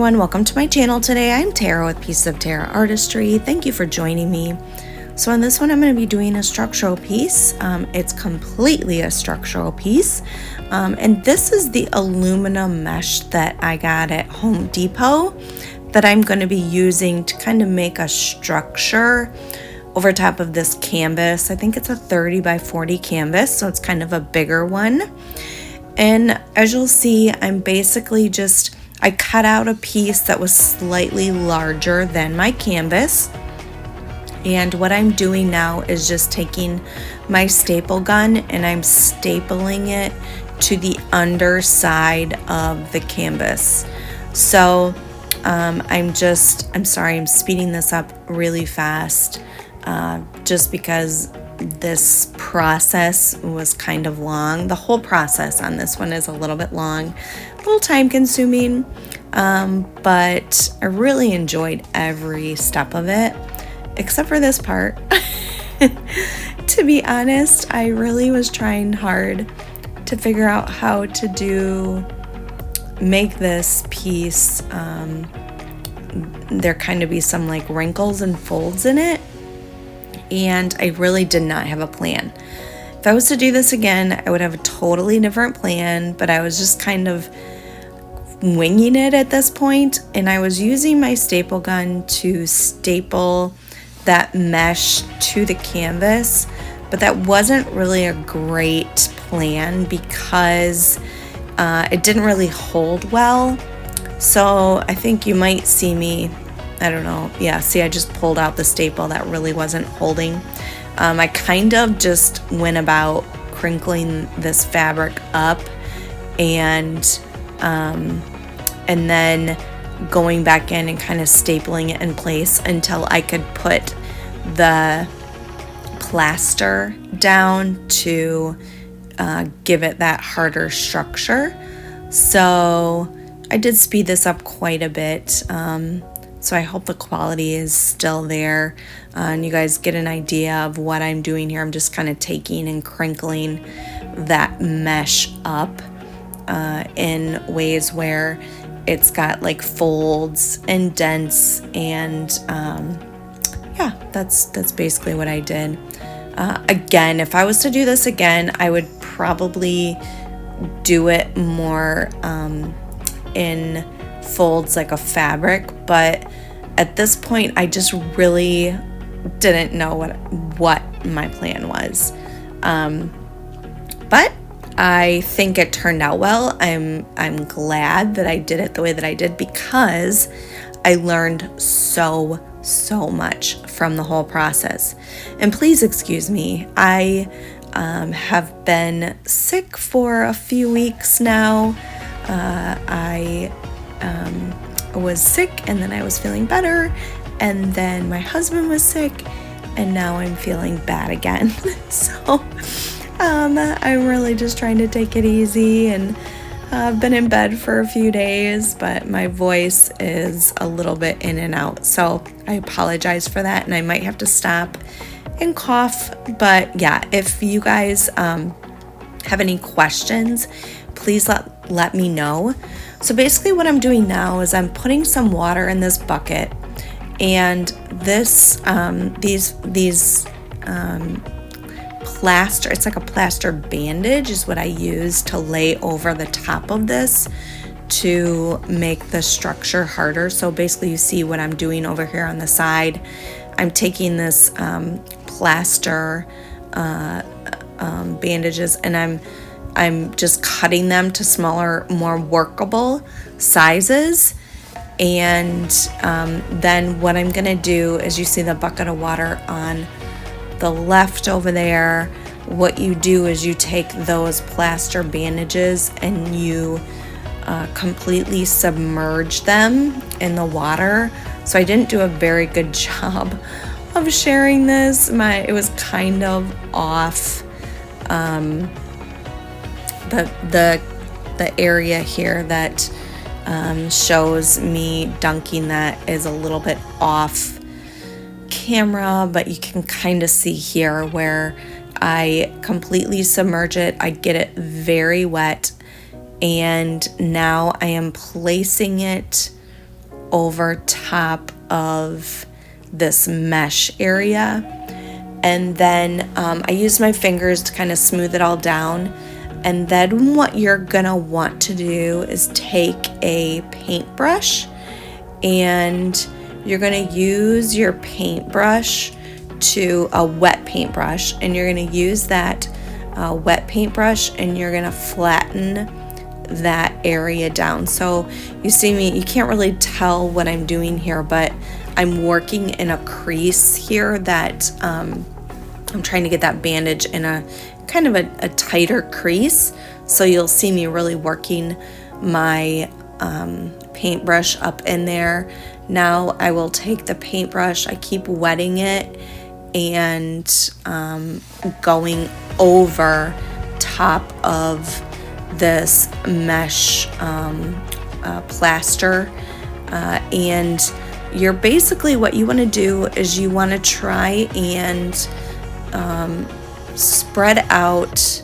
everyone, welcome to my channel today. I'm Tara with Pieces of Tara Artistry. Thank you for joining me. So on this one I'm going to be doing a structural piece. It's completely a structural piece. And this is the aluminum mesh that I got at Home Depot that I'm going to be using to kind of make a structure over top of this canvas. I think it's a 30 by 40 canvas, so it's kind of a bigger one. And as you'll see, I cut out a piece that was slightly larger than my canvas. And what I'm doing now is just taking my staple gun and I'm stapling it to the underside of the canvas. So I'm speeding this up really fast just because this process was kind of long. The whole process on this one is a little bit long, a little time consuming, but I really enjoyed every step of it, except for this part. To be honest, I really was trying hard to figure out how to make this piece, there kind of be some like wrinkles and folds in it. And I really did not have a plan. If I was to do this again, I would have a totally different plan, but I was just kind of winging it at this point, and I was using my staple gun to staple that mesh to the canvas, but that wasn't really a great plan because it didn't really hold well. So I think you might see me, I don't know. Yeah, see, I just pulled out the staple that really wasn't holding. I kind of just went about crinkling this fabric up and then going back in and kind of stapling it in place until I could put the plaster down to give it that harder structure. So I did speed this up quite a bit. So I hope the quality is still there and you guys get an idea of what I'm doing here. I'm just kind of taking and crinkling that mesh up in ways where it's got like folds and dents, and yeah, that's basically what I did. Again, if I was to do this again, I would probably do it more in folds like a fabric, but at this point I just really didn't know what my plan was, but I think it turned out well. I'm glad that I did it the way that I did because I learned so much from the whole process. And please excuse me, I have been sick for a few weeks now. I was sick, and then I was feeling better, and then my husband was sick, and now I'm feeling bad again. So I'm really just trying to take it easy, and I've been in bed for a few days, but my voice is a little bit in and out, so I apologize for that, and I might have to stop and cough. But yeah, if you guys have any questions, please let me know. So basically what I'm doing now is I'm putting some water in this bucket, and this these plaster, it's like a plaster bandage is what I use to lay over the top of this to make the structure harder. So basically you see what I'm doing over here on the side. I'm taking this plaster bandages, and I'm just cutting them to smaller, more workable sizes. And then what I'm gonna do is, you see the bucket of water on the left over there. What you do is you take those plaster bandages and you completely submerge them in the water. So I didn't do a very good job of sharing this. It was kind of off. The area here that shows me dunking that is a little bit off camera, but you can kind of see here where I completely submerge it. I get it very wet, and now I am placing it over top of this mesh area. And then I use my fingers to kind of smooth it all down. And then what you're gonna want to do is take a paintbrush, and you're gonna use your paintbrush to a wet paintbrush, and you're gonna use that wet paintbrush, and you're gonna flatten that area down. So you see me, you can't really tell what I'm doing here, but I'm working in a crease here that I'm trying to get that bandage in a kind of a tighter crease. So you'll see me really working my paintbrush up in there. Now I will take the paintbrush, I keep wetting it and going over top of this mesh plaster, and you're basically, what you want to do is you want to try and spread out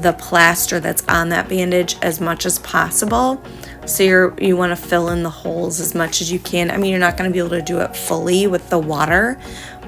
the plaster that's on that bandage as much as possible. So you want to fill in the holes as much as you can. I mean, you're not going to be able to do it fully with the water,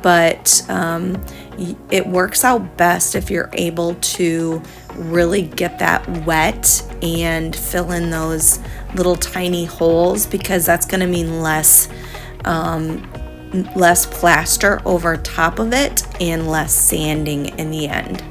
but it works out best if you're able to really get that wet and fill in those little tiny holes, because that's going to mean less plaster over top of it and less sanding in the end.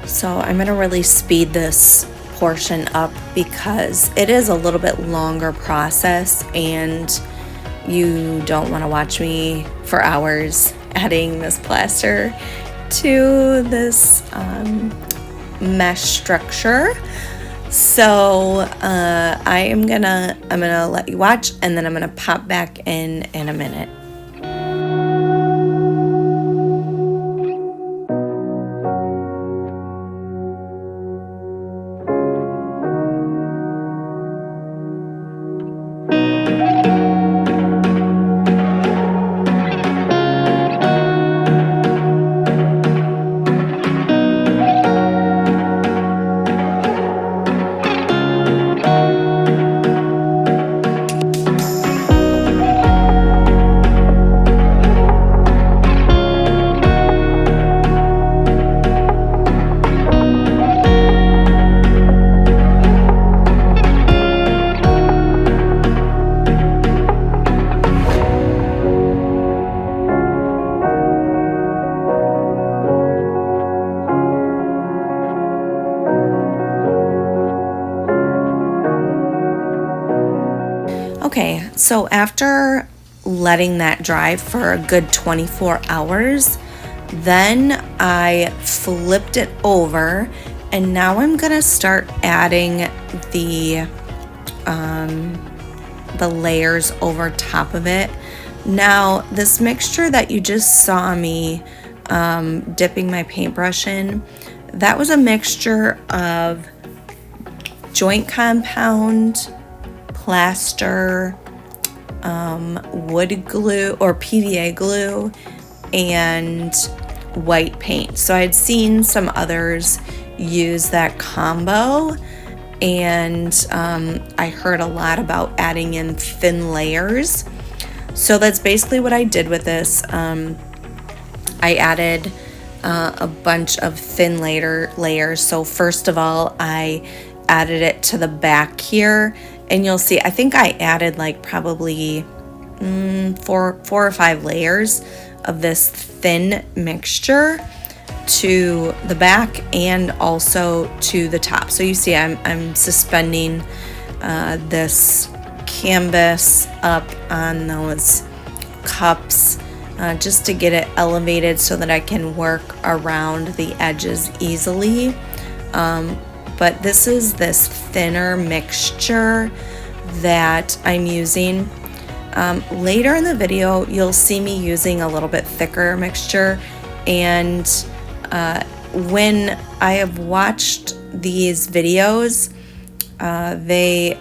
So I'm going to really speed this portion up because it is a little bit longer process, and you don't want to watch me for hours adding this plaster to this mesh structure. So I'm gonna let you watch, and then I'm gonna pop back in a minute. Okay, so after letting that dry for a good 24 hours, then I flipped it over, and now I'm gonna start adding the layers over top of it. Now, this mixture that you just saw me dipping my paintbrush in, that was a mixture of joint compound, plaster, wood glue or PVA glue, and white paint. So I'd seen some others use that combo, and I heard a lot about adding in thin layers. So that's basically what I did with this. I added a bunch of thin layers. So first of all, I added it to the back here, and you'll see I think I added like probably four or five layers of this thin mixture to the back and also to the top. So you see I'm suspending this canvas up on those cups just to get it elevated so that I can work around the edges easily. But this is this thinner mixture that I'm using. Later in the video, you'll see me using a little bit thicker mixture, and when I have watched these videos, they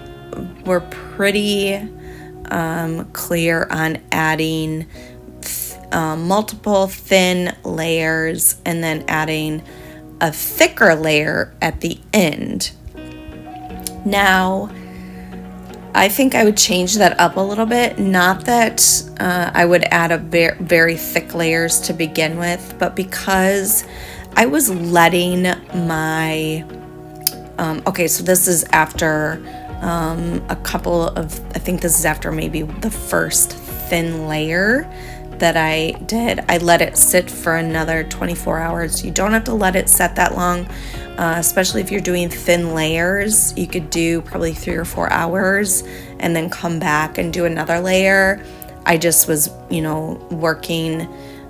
were pretty clear on adding multiple thin layers and then adding a thicker layer at the end. Now, I think I would change that up a little bit. Not that I would add a very thick layers to begin with, but because I was letting my okay, so this is after a couple of, I think this is after maybe the first thin layer that I did. I let it sit for another 24 hours. You don't have to let it set that long, especially if you're doing thin layers. You could do probably 3 or 4 hours and then come back and do another layer. I just was, working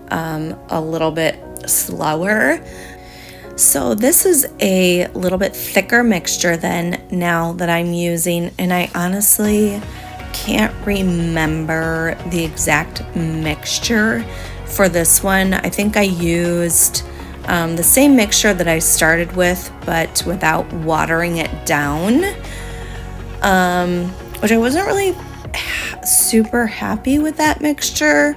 a little bit slower. So this is a little bit thicker mixture than now that I'm using, and I honestly can't remember the exact mixture for this one. I think I used the same mixture that I started with, but without watering it down, which I wasn't really super happy with that mixture.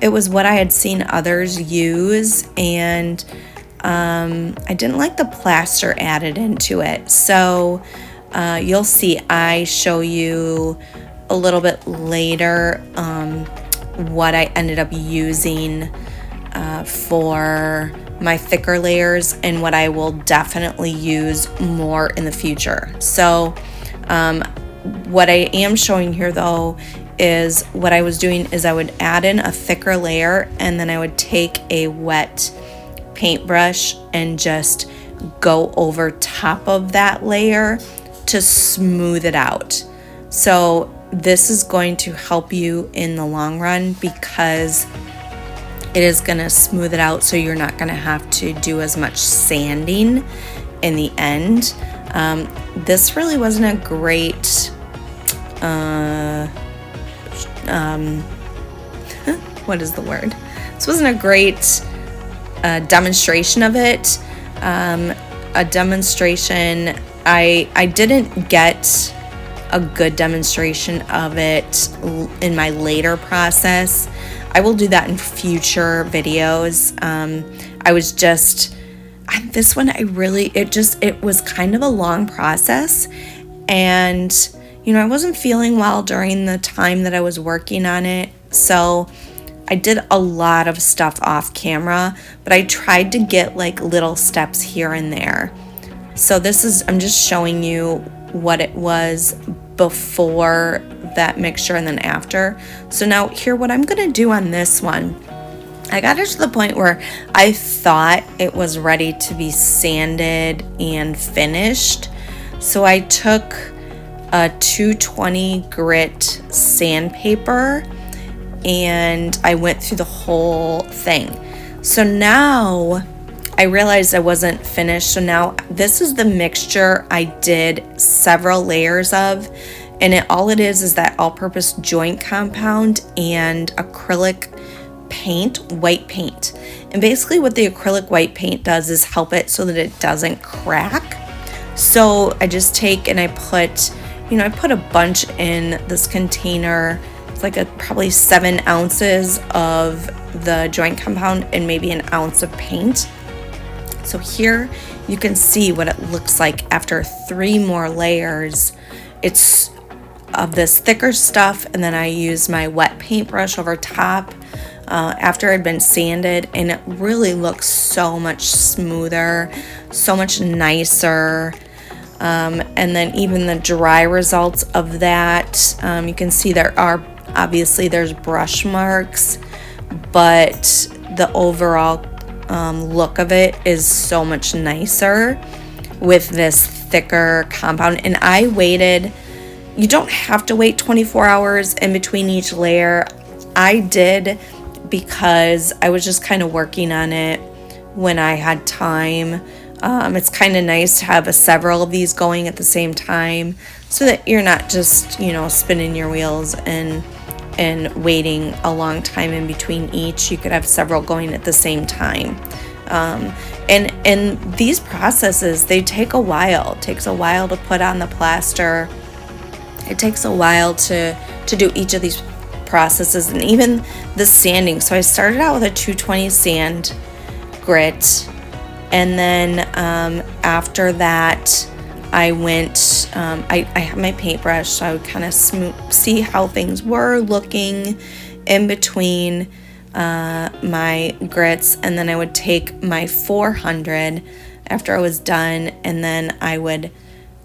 It was what I had seen others use, and I didn't like the plaster added into it. So you'll see I show you a little bit later what I ended up using for my thicker layers and what I will definitely use more in the future. So what I am showing here though is what I was doing is I would add in a thicker layer, and then I would take a wet paintbrush and just go over top of that layer to smooth it out. So this is going to help you in the long run because it is going to smooth it out, so you're not going to have to do as much sanding in the end. This really wasn't a great what is the word? This wasn't a great demonstration of it. A demonstration, I didn't get a good demonstration of it in my later process. I will do that in future videos. This one it was kind of a long process, and I wasn't feeling well during the time that I was working on it, so I did a lot of stuff off camera, but I tried to get like little steps here and there. So I'm just showing you what it was before that mixture and then after. So now here, what I'm gonna do on this one, I got it to the point where I thought it was ready to be sanded and finished. So I took a 220 grit sandpaper and I went through the whole thing. So now I realized I wasn't finished. So now this is the mixture I did several layers of, and all it is that all-purpose joint compound and acrylic paint, white paint. And basically what the acrylic white paint does is help it so that it doesn't crack. So I just take and I put a bunch in this container. It's like probably 7 ounces of the joint compound and maybe an ounce of paint. So here you can see what it looks like after 3 more layers. It's of this thicker stuff, and then I use my wet paintbrush over top after it had been sanded, and it really looks so much smoother, so much nicer. And then even the dry results of that, you can see there's brush marks, but the overall look of it is so much nicer with this thicker compound. And I waited, you don't have to wait 24 hours in between each layer. I did because I was just kind of working on it when I had time. It's kind of nice to have several of these going at the same time so that you're not just, you know, spinning your wheels and waiting a long time in between each. You could have several going at the same time. And these processes, they take a while. It takes a while to put on the plaster. It takes a while to do each of these processes, and even the sanding. So I started out with a 220 sand grit, and then after that I went, I have my paintbrush, so I would kind of see how things were looking in between my grits, and then I would take my 400 after I was done, and then I would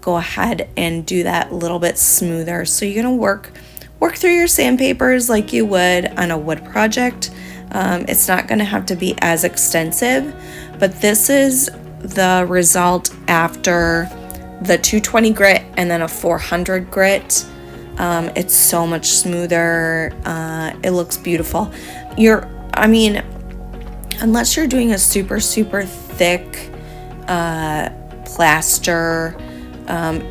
go ahead and do that a little bit smoother. So you're gonna work through your sandpapers like you would on a wood project. It's not gonna have to be as extensive, but this is the result after the 220 grit and then a 400 grit. It's so much smoother. It looks beautiful. Unless you're doing a super thick plaster,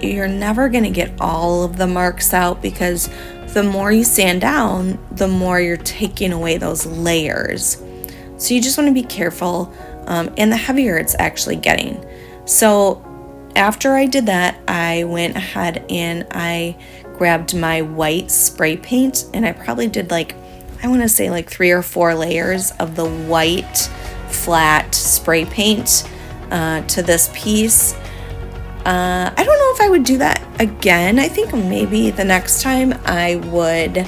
you're never gonna get all of the marks out, because the more you sand down, the more you're taking away those layers. So you just want to be careful, and the heavier it's actually getting. So after I did that, I went ahead and I grabbed my white spray paint, and I probably did like 3 or 4 layers of the white flat spray paint to this piece. I don't know if I would do that again. I think maybe the next time I would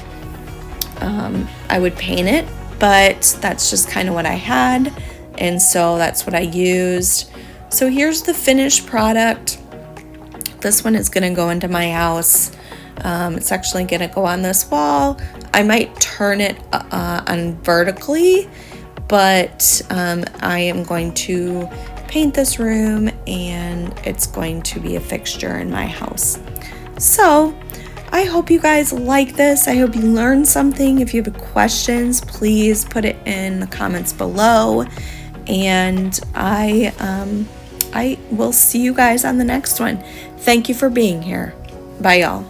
paint it, but that's just kind of what I had, and so that's what I used. So here's the finished product. This one is going to go into my house. It's actually going to go on this wall. I might turn it on vertically, but I am going to paint this room, and it's going to be a fixture in my house. So I hope you guys like this. I hope you learned something. If you have questions, please put it in the comments below, and I will see you guys on the next one. Thank you for being here. Bye, y'all.